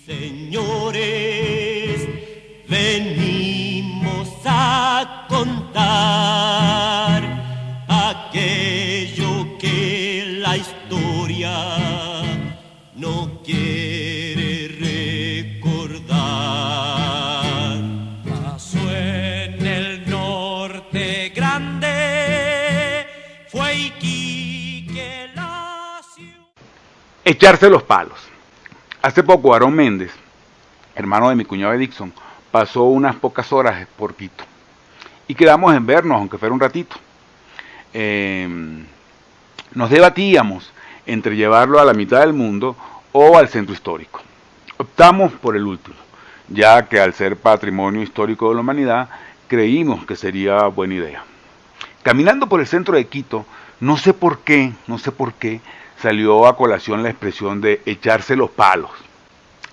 Señores, venimos a contar aquello que la historia no quiere recordar. Pasó en el norte grande, fue Iquique la ciudad. Echarse los palos. Hace poco Aarón Méndez, hermano de mi cuñado Dixon, pasó unas pocas horas por Quito y quedamos en vernos, aunque fuera un ratito. Nos debatíamos entre llevarlo a la mitad del mundo o al centro histórico. Optamos por el último, ya que al ser patrimonio histórico de la humanidad, creímos que sería buena idea. Caminando por el centro de Quito, no sé por qué, salió a colación la expresión de echarse los palos.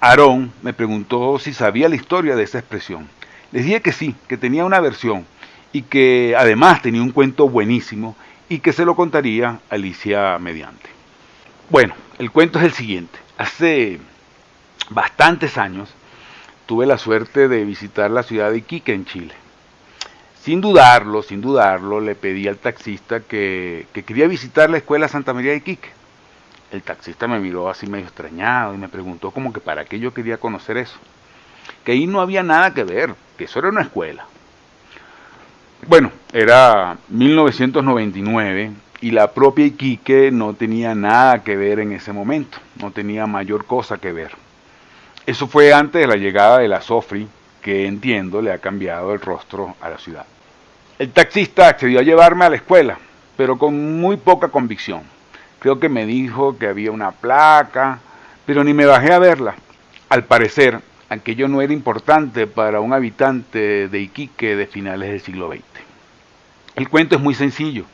Aarón me preguntó si sabía la historia de esa expresión. Les dije que sí, que tenía una versión y que además tenía un cuento buenísimo y que se lo contaría Alicia mediante. Bueno, el cuento es el siguiente. Hace bastantes años tuve la suerte de visitar la ciudad de Iquique en Chile. Sin dudarlo, le pedí al taxista que quería visitar la escuela Santa María de Iquique. El taxista me miró así medio extrañado y me preguntó como que para qué yo quería conocer eso. Que ahí no había nada que ver, que eso era una escuela. Bueno, era 1999 y la propia Iquique no tenía nada que ver en ese momento, no tenía mayor cosa que ver. Eso fue antes de la llegada de la SOFRI, que entiendo le ha cambiado el rostro a la ciudad. El taxista accedió a llevarme a la escuela, pero con muy poca convicción. Creo que me dijo que había una placa, pero ni me bajé a verla. Al parecer, aquello no era importante para un habitante de Iquique de finales del siglo XX. El cuento es muy sencillo.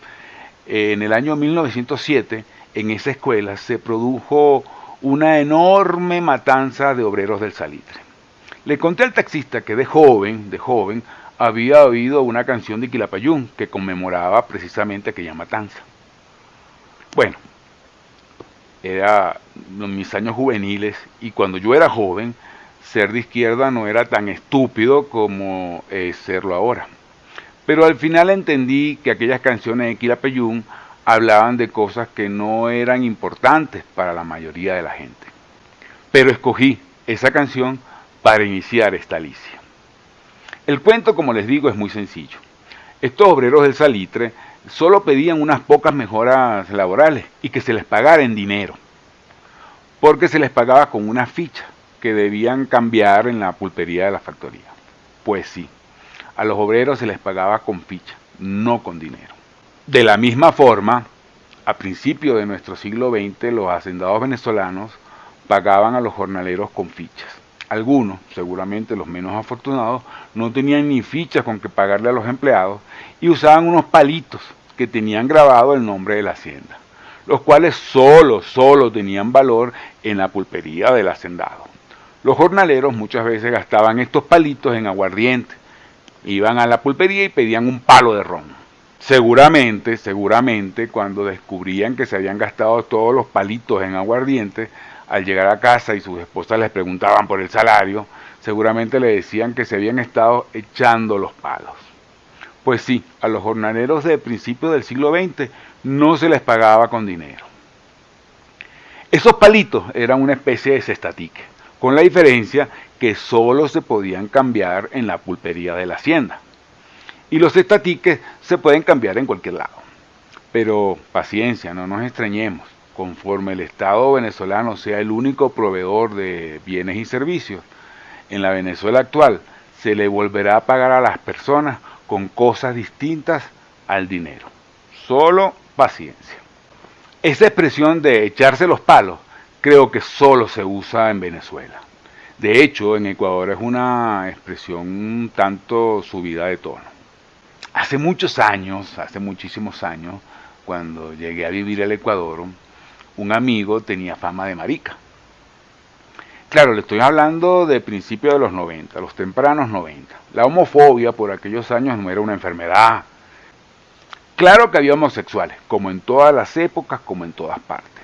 En el año 1907, en esa escuela se produjo una enorme matanza de obreros del salitre. Le conté al taxista que de joven, había oído una canción de Quilapayún que conmemoraba precisamente aquella matanza. Bueno, era en mis años juveniles y cuando yo era joven, ser de izquierda no era tan estúpido como es serlo ahora. Pero al final entendí que aquellas canciones de Quilapayún hablaban de cosas que no eran importantes para la mayoría de la gente. Pero escogí esa canción para iniciar esta Alicia. El cuento, como les digo, es muy sencillo. Estos obreros del salitre solo pedían unas pocas mejoras laborales y que se les pagara en dinero, porque se les pagaba con una ficha que debían cambiar en la pulpería de la factoría. Pues sí, a los obreros se les pagaba con ficha, no con dinero. De la misma forma, a principios de nuestro siglo XX, los hacendados venezolanos pagaban a los jornaleros con fichas. Algunos, seguramente los menos afortunados, no tenían ni fichas con que pagarle a los empleados y usaban unos palitos que tenían grabado el nombre de la hacienda, los cuales solo tenían valor en la pulpería del hacendado. Los jornaleros muchas veces gastaban estos palitos en aguardiente, iban a la pulpería y pedían un palo de ron. Seguramente, cuando descubrían que se habían gastado todos los palitos en aguardiente, al llegar a casa y sus esposas les preguntaban por el salario, seguramente le decían que se habían estado echando los palos. Pues sí, a los jornaleros de principios del siglo XX no se les pagaba con dinero. Esos palitos eran una especie de cestatique, con la diferencia que solo se podían cambiar en la pulpería de la hacienda. Y los cestatiques se pueden cambiar en cualquier lado. Pero paciencia, no nos extrañemos. Conforme el Estado venezolano sea el único proveedor de bienes y servicios, en la Venezuela actual se le volverá a pagar a las personas con cosas distintas al dinero. Solo paciencia. Esa expresión de echarse los palos creo que solo se usa en Venezuela. De hecho, en Ecuador es una expresión un tanto subida de tono. Hace muchísimos años, cuando llegué a vivir al Ecuador, un amigo tenía fama de marica. Claro, le estoy hablando de principios de los 90, los tempranos 90. La homofobia por aquellos años no era una enfermedad. Claro que había homosexuales, como en todas las épocas, como en todas partes.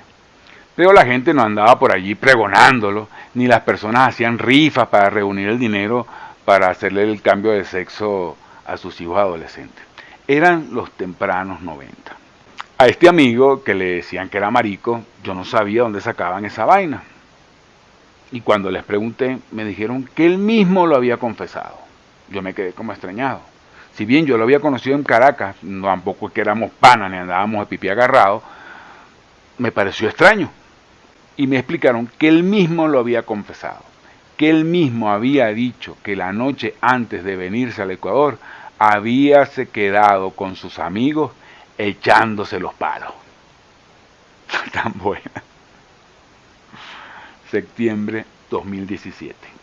Pero la gente no andaba por allí pregonándolo, ni las personas hacían rifas para reunir el dinero para hacerle el cambio de sexo a sus hijos adolescentes. Eran los tempranos 90. A este amigo que le decían que era marico, yo no sabía dónde sacaban esa vaina. Y cuando les pregunté, me dijeron que él mismo lo había confesado. Yo me quedé como extrañado. Si bien yo lo había conocido en Caracas, tampoco es que éramos panas ni andábamos de pipí agarrados, me pareció extraño. Y me explicaron que él mismo lo había confesado, que él mismo había dicho que la noche antes de venirse al Ecuador, habíase quedado con sus amigos echándose los palos. Tan buena. Septiembre 2017.